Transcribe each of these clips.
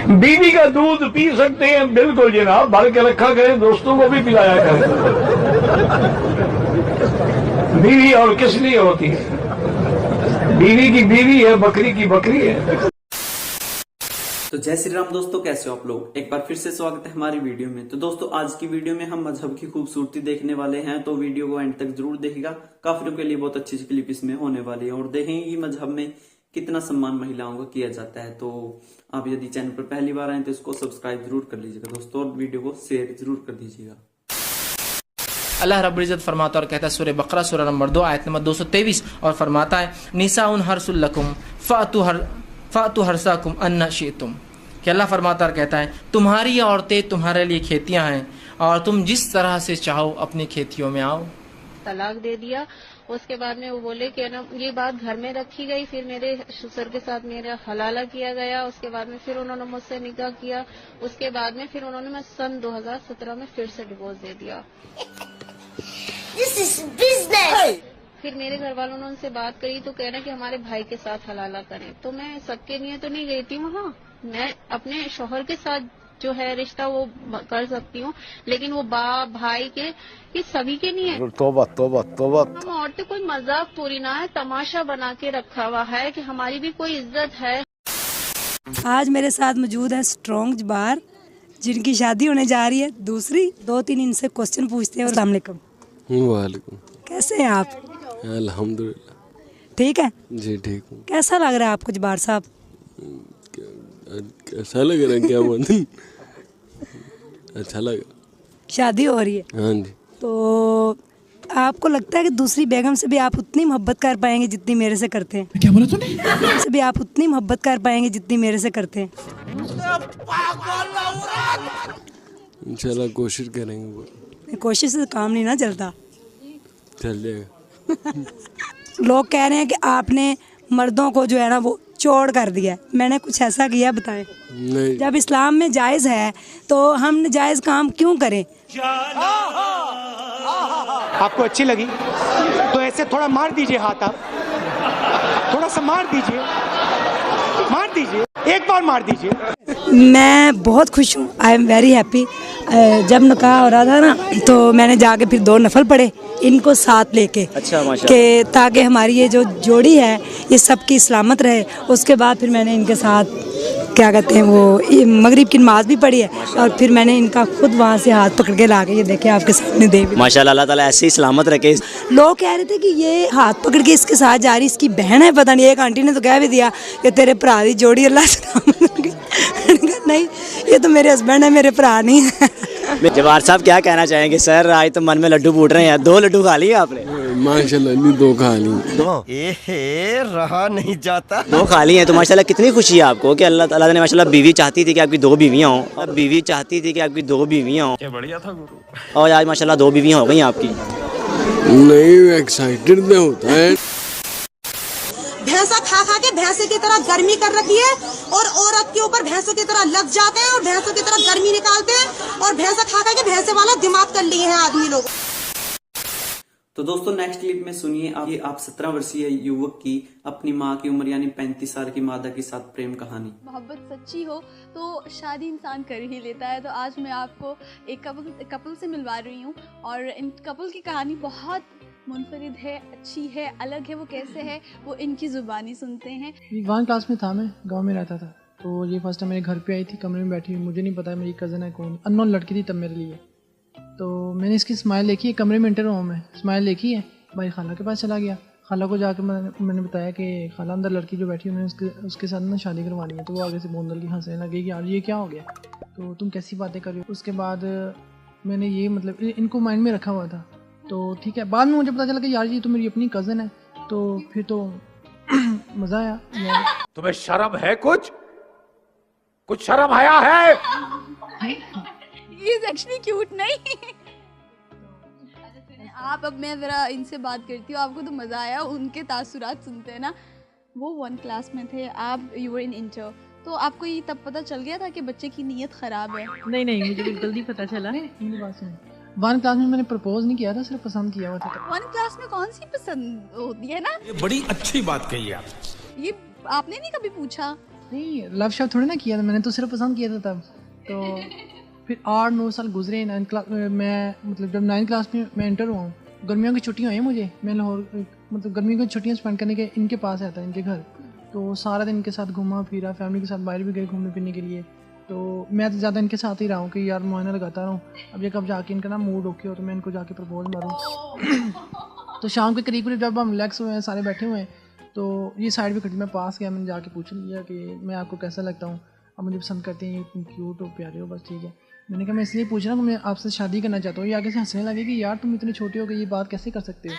बीवी का दूध पी सकते हैं, बिल्कुल जनाब, भर के रखा करें, दोस्तों को भी पिलाया करें। बीवी और किस लिए होती है? बीवी की बीवी है, बकरी की बकरी है। तो जय श्री राम दोस्तों, कैसे हो आप लोग। एक बार फिर से स्वागत है हमारी वीडियो में। तो दोस्तों आज की वीडियो में हम मजहब की खूबसूरती देखने वाले हैं, तो वीडियो को एंड तक जरूर देखिएगा। काफिरों के लिए बहुत अच्छी क्लिप इसमें होने वाली है और देखेंगे कि मजहब में कितना सम्मान महिलाओं का किया जाता है। तो आप यदि चैनल पर पहली बार आए तो इसको सब्सक्राइब जरूर कर लीजिएगा दोस्तों, और वीडियो को शेयर जरूर कर दीजिएगा। अल्लाह रब्बुल इज़्ज़त फरमाता और कहता है सूरह बकरा सूरह नंबर 2 आयत नंबर 223, और फरमाता है निसाउन हर्सुल लकुम फातु हर्साकुम अन्ना शिअ्तुम, कि अल्लाह फरमाता और कहता है तुम्हारी औरतें तुम्हारे लिए खेतियां हैं और तुम जिस तरह से चाहो अपनी खेतियों में आओ। तलाक दे दिया। उसके बाद में वो बोले कि ना ये बात घर में रखी गई, फिर मेरे ससुर के साथ मेरा हलाला किया गया। उसके बाद में फिर उन्होंने मुझसे निकाह किया। उसके बाद में फिर उन्होंने मैं सन 2017 में फिर से डिवोर्स दे दिया। This is business. फिर मेरे घर वालों ने उनसे बात करी तो कह रहे कि हमारे भाई के साथ हलाला करें। तो मैं सबके लिए तो नहीं गई थी वहाँ, मैं अपने शौहर के साथ जो है रिश्ता वो कर सकती हूँ, लेकिन वो बाप भाई के ये सभी के नहीं है। तौबा तौबा तौबा। हम औरतें कोई मजाक पूरी ना है, तमाशा बना के रखा हुआ है कि हमारी भी कोई इज्जत है। आज मेरे साथ मौजूद है स्ट्रॉन्ग जबार, जिनकी शादी होने जा रही है दूसरी। 2-3 इनसे क्वेश्चन पूछते हैं। अस्सलाम वालेकुम। वालेकुम। कैसे हैं आप? अल्हम्दुलिल्लाह। ठीक है जी ठीक हूँ। कैसा लग रहा है आपको जबार साहब? कैसा लग रहा है क्या मालूम। अच्छा लगा। शादी हो रही है? हाँ जी। तो आपको लगता है कि दूसरी बेगम से भी आप उतनी मोहब्बत कर पाएंगे जितनी मेरे से करते हैं? क्या बोला तूने? से भी आप उतनी मोहब्बत कर पाएंगे जितनी मेरे से करते हैं? इंशाल्लाह कोशिश करेंगे। कोशिश से काम नहीं ना चलता। चल जाएगा। लोग कह रहे हैं कि आपने मर्दों को जो है ना वो चोड़ कर दिया है। मैंने कुछ ऐसा किया बताएं? नहीं। जब इस्लाम में जायज़ है तो हम जायज़ काम क्यों करें? आपको अच्छी लगी तो ऐसे थोड़ा मार दीजिए हाथ, आप थोड़ा सा मार दीजिए, एक बार मार दीजिए। मैं बहुत खुश हूँ, आई एम वेरी हैप्पी। जब निकाह हो रहा था ना तो मैंने जाके फिर 2 नफल पढ़े इनको साथ लेके। अच्छा माशाल्लाह। कि ताकि हमारी ये जो जोड़ी है ये सबकी सलामत रहे। उसके बाद फिर मैंने इनके साथ क्या कहते हैं वो मगरिब की नमाज भी पढ़ी है, और फिर मैंने इनका खुद वहाँ से हाथ पकड़ के ला के ये देखे आपके सामने दे। माशाल्लाह, अल्लाह ताला ऐसे ही सलामत रखे। लोग कह रहे थे कि ये हाथ पकड़ के इसके साथ जा रही, इसकी बहन है पता नहीं। एक आंटी ने तो कह भी दिया कि तेरे भरा दी जोड़ी अल्लाह सलामत रखे। नहीं, ये तो मेरे हस्बैंड है, मेरे भरा नहीं है। जवार साहब क्या कहना चाहेंगे? सर आज तो मन में लड्डू फूट रहे हैं। 2 लड्डू खा लिए आपने? माशाल्लाह नहीं, 2 खा ली। रहा नहीं जाता। 2 खा लिए हैं तो माशाल्लाह कितनी खुशी है आपको कि अल्लाह ताला ने माशाल्लाह बीवी चाहती थी कि आपकी 2 बीवियां हों, अब बीवी चाहती थी कि आपकी 2 बीवियां हों। बढ़िया था गुरु। और आज माशाल्लाह 2 बीवियां हो गई आपकी। नहीं, एक्साइटेड में होता है। भैंसा खा खा के भैंसे की तरह गर्मी कर रखी है, और औरत के ऊपर भैंसों की तरह लग जाते हैं और भैंसों की तरह गर्मी निकालते हैं, और भैंसा खा खा के भैंसे वाला दिमाग कर लिए हैं आदमी लोग। तो दोस्तों नेक्स्ट क्लिप में सुनिए आप 17 वर्षीय युवक की अपनी माँ की उम्र यानी 35 साल की मादा के साथ प्रेम कहानी। मोहब्बत सच्ची हो तो शादी इंसान कर ही लेता है। तो आज मैं आपको एक कपल से मिलवा रही हूँ, और इन कपल की कहानी बहुत मुनफरिद है, अच्छी है, अलग है। वो कैसे है वो इनकी जुबानी सुनते हैं। 1 क्लास में था, मैं गांव में रहता था। तो ये फर्स्ट टाइम मेरे घर पे आई थी, कमरे में बैठी हुई, मुझे नहीं पता मेरी कज़न है कौन, अननोन लड़की थी तब मेरे लिए। तो मैंने इसकी स्माइल देखी है, कमरे में एंटर हुआ मैं, स्माइल देखी है, भाई खाला के पास चला गया। खाला को जाकर मैंने बताया कि खाला अंदर लड़की जो बैठी है मैंने उसके साथ ना शादी करवानी है। तो वो आगे से बोंदल की हंसने लगी कि यार ये क्या हो गया, तो तुम कैसी बातें कर रही हो। उसके बाद मैंने ये मतलब इनको माइंड में रखा हुआ था। तो ठीक है, बाद में मुझे पता चला कि यार ये तो मेरी अपनी कज़न है। तो फिर तो मज़ा आया। तुम्हें शर्म है? कुछ शर्म आया है? He is actually cute, नहीं? आप अब मैं ज़रा इनसे बात करती हूँ, आपको तो मज़ा आया, उनके तासुरात सुनते हैं ना। वो 1 क्लास में थे, आप यू वर इन इंटर, तो आपको ये तब पता चल गया था कि बच्चे की नीयत ख़राब है? नहीं, मुझे बिल्कुल नहीं पता चला। 1 क्लास में मैंने प्रपोज नहीं किया था, सिर्फ पसंद किया हुआ था। 1 क्लास में कौन सी पसंद होती है ना? ये बड़ी अच्छी बात कही आप। ये आपने नहीं कभी पूछा? नहीं, लव शव थोड़ी ना किया था मैंने, तो सिर्फ पसंद किया था तब। तो फिर 8-9 साल गुजरे 9th क्लास मैं, मतलब जब 9th क्लास में मैं इंटर हुआ हूँ, गर्मियों की छुट्टियाँ हुई मुझे, मैं लाहौर मतलब गर्मियों की छुट्टियाँ स्पेंड करने के इनके पास आता इनके घर, तो सारा दिन इनके साथ घूमा फिरा, फैमिली के साथ बाहर भी गए घूमने फिरने के लिए। तो मैं तो ज़्यादा इनके साथ ही रहा हूँ कि यार मुआयना लगाता रहूँ, अब ये कब जाके इनका ना मूड ओके हो तो मैं इनको जाके प्रपोज मारूँ। तो शाम के करीब जब हम रिलैक्स हुए हैं, सारे बैठे हुए हैं, तो ये साइड पे खड़ी, मैं पास गया, मैंने जाके पूछ लिया कि मैं आपको कैसा लगता हूँ, आप मुझे पसंद करते हैं, तुम क्यूट हो, प्यारे हो, बस ठीक है। मैंने कहा मैं इसलिए पूछ रहा हूँ कि मैं आपसे शादी करना चाहता हूँ। ये आगे से हंसने लगे कि यार तुम इतने छोटे हो गए, ये बात कैसे कर सकते हो।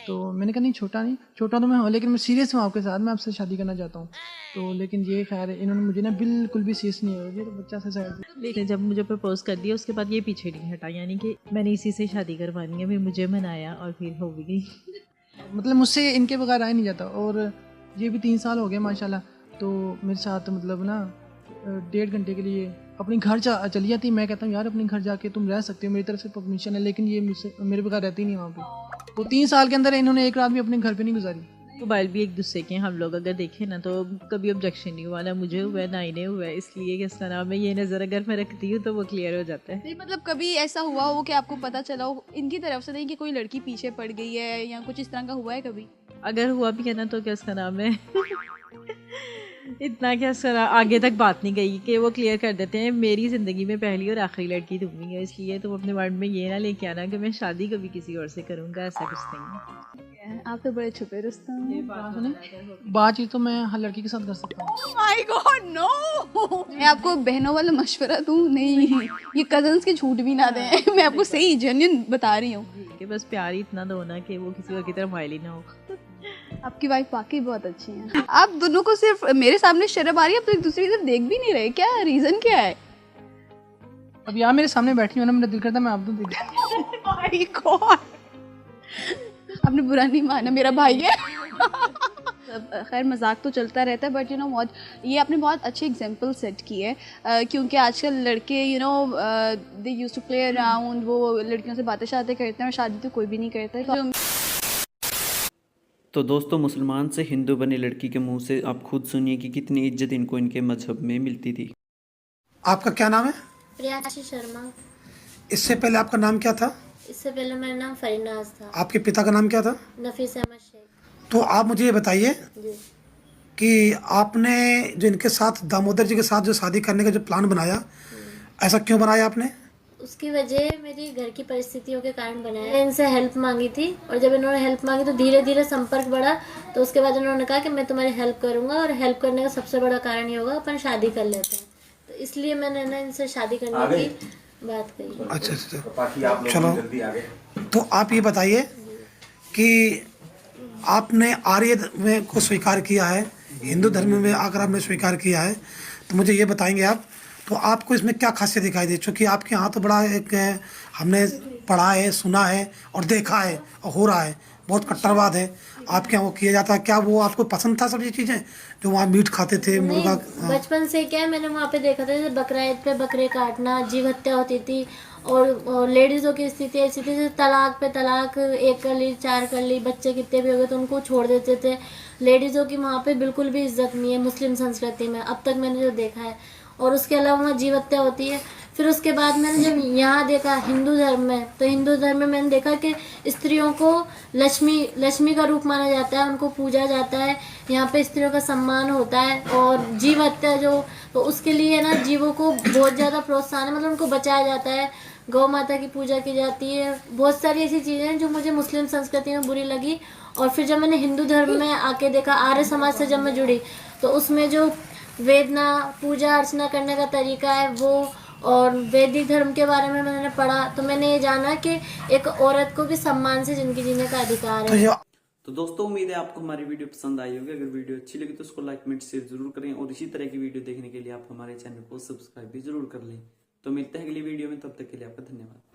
तो मैंने कहा नहीं छोटा तो मैं हूँ, लेकिन मैं सीरियस हूँ आपके साथ, मैं आपसे शादी करना चाहता हूँ। तो लेकिन ये खैर इन्होंने मुझे ना बिल्कुल भी सीरियस नहीं है, ये तो बच्चा से साइड। लेकिन जब मुझे प्रपोज कर दिया उसके बाद ये पीछे नहीं हटा, यानी कि मैंने इसी से शादी करवानी है, फिर मुझे मनाया और फिर हो भी गई। मतलब मुझसे इनके बगैर आ ही नहीं जाता। और ये भी 3 साल हो गए माशाल्लाह, तो मेरे साथ मतलब ना 1.5 घंटे के लिए अपने घर चली जाती। मैं कहता हूँ यार अपने घर जाके तुम रह सकते हो, मेरी तरफ से परमिशन है, लेकिन ये मुझसे मेरे बगैर रहती नहीं वहाँ पे। तो 3 साल के अंदर इन्होंने एक रात भी अपने घर पे नहीं गुजारी। मोबाइल भी एक दूसरे के हम लोग अगर देखें ना तो कभी ऑब्जेक्शन नहीं हुआ, ना मुझे हुआ ना इन्हें हुआ, इसलिए कि इसका नाम है ये नज़र अगर मैं रखती हूँ तो वो क्लियर हो जाता है। नहीं मतलब कभी ऐसा हुआ हो कि आपको पता चला हो इनकी तरफ से नहीं कि कोई लड़की पीछे पड़ गई है या कुछ इस तरह का हुआ है कभी? अगर हुआ भी है ना तो क्या उसका नाम है इतना क्या सर आगे तक बात नहीं गई कि वो क्लियर कर देते हैं मेरी ज़िंदगी में पहली और आखिरी लड़की तुम ही है, इसलिए तुम अपने माइंड में ये ना लेके आना कि मैं शादी कभी किसी और से करूँगा, ऐसा कुछ नहीं है। आप तो बड़े छुपे रुस्तम हैं। बातचीत तो मैं हर लड़की के साथ कर सकता हूँ। Oh my God, no! मैं आपको बहनों वाला मशवरा दूँ नहीं, ये कजन्स के झूठ भी ना दें। मैं आपको सही जेन्युइन बता रही हूँ कि बस प्यार ही इतना दो ना कि वो किसी और की तरफ माइल ही ना हो। आपकी वाइफ वाकई बहुत अच्छी है। आप दोनों को सिर्फ मेरे सामने शर्म आ रही है, आप तो एक दूसरे की तरफ देख भी नहीं रहे, क्या रीजन क्या है? अब यार मेरे सामने बैठी हो ना, मेरा दिल करता मैं आप तो देख। आपने बुरा नहीं माना, मेरा भाई है। खैर मजाक तो चलता रहता है, बट यू नो बहुत ये आपने बहुत अच्छी एग्जांपल सेट की है, क्योंकि आजकल लड़के you know they used to play around, वो लड़कियों से बातें शातें करते हैं और शादी तो कोई भी नहीं करता। तो दोस्तों मुसलमान से हिंदू बनी लड़की के मुंह से आप खुद सुनिए कि कितनी इज्जत इनको इनके मजहब में मिलती थी। आपका क्या नाम है? प्रियांशी शर्मा। इससे पहले आपका नाम क्या था? इससे पहले मेरा नाम फरीनाज था। आपके पिता का नाम क्या था? नफीस अहमद शेख। तो आप मुझे ये बताइए कि आपने जो इनके साथ दामोदर जी के साथ जो शादी करने का जो प्लान बनाया, ऐसा क्यों बनाया आपने? उसकी वजह मेरी घर की परिस्थितियों के कारण बनाया। मैंने इनसे हेल्प मांगी थी और जब इन्होंने हेल्प मांगी तो धीरे धीरे संपर्क बढ़ा, तो उसके बाद इन्होंने कहा कि मैं तुम्हारी हेल्प करूंगा और हेल्प करने का सबसे बड़ा कारण ये होगा अपन शादी कर लेते हैं, तो इसलिए मैंने ना इनसे शादी करने की बात कही। अच्छा चलो, तो आप ये बताइए कि आपने आर्य में को स्वीकार किया है, हिंदू धर्म में आकर आपने स्वीकार किया है, तो मुझे ये बताएंगे आप, तो आपको इसमें क्या खासियत दिखाई दे? चूँकि आपके यहाँ तो बड़ा एक हमने पढ़ा है, सुना है और देखा है और हो रहा है, बहुत कट्टरवाद है आपके यहाँ वो किया जाता है। क्या वो आपको पसंद था सब ये चीज़ें जो वहाँ मीट खाते थे, मुर्गा? बचपन से क्या है, मैंने वहाँ पे देखा था जैसे बकरा ईद पे बकरे काटना, जीव हत्या होती थी, और लेडीज़ों की स्थिति ऐसी थी जैसे तलाक पे तलाक, 1 कर ली 4 कर ली, बच्चे कितने भी हो गए तो उनको छोड़ देते थे। लेडीज़ों की वहाँ पे बिल्कुल भी इज्जत नहीं है मुस्लिम संस्कृति में, अब तक मैंने जो देखा है। और उसके अलावा वहाँ जीव हत्या होती है। फिर उसके बाद मैंने जब यहाँ देखा हिंदू धर्म में, तो हिंदू धर्म में मैंने देखा कि स्त्रियों को लक्ष्मी का रूप माना जाता है, उनको पूजा जाता है, यहाँ पे स्त्रियों का सम्मान होता है। और जीव हत्या जो, तो उसके लिए ना जीवों को बहुत ज़्यादा प्रोत्साहन है, मतलब उनको बचाया जाता है, गौ माता की पूजा की जाती है, बहुत सारी ऐसी चीज़ें हैं जो मुझे मुस्लिम संस्कृति में बुरी लगी। और फिर जब मैंने हिंदू धर्म में आके देखा, आर्य समाज से जब मैं जुड़ी, तो उसमें जो वेदना पूजा अर्चना करने का तरीका है वो, और वैदिक धर्म के बारे में मैंने पढ़ा, तो मैंने ये जाना कि एक औरत को भी सम्मान से जिंदगी जीने का अधिकार है। तो दोस्तों उम्मीद है आपको हमारी वीडियो पसंद आई होगी। अगर वीडियो अच्छी लगी तो उसको लाइक कमेंट शेयर जरूर करें, और इसी तरह की वीडियो देखने के लिए आप हमारे चैनल को सब्सक्राइब भी जरूर कर लें। तो मिलते हैं अगली वीडियो में, तब तक के लिए आपका धन्यवाद।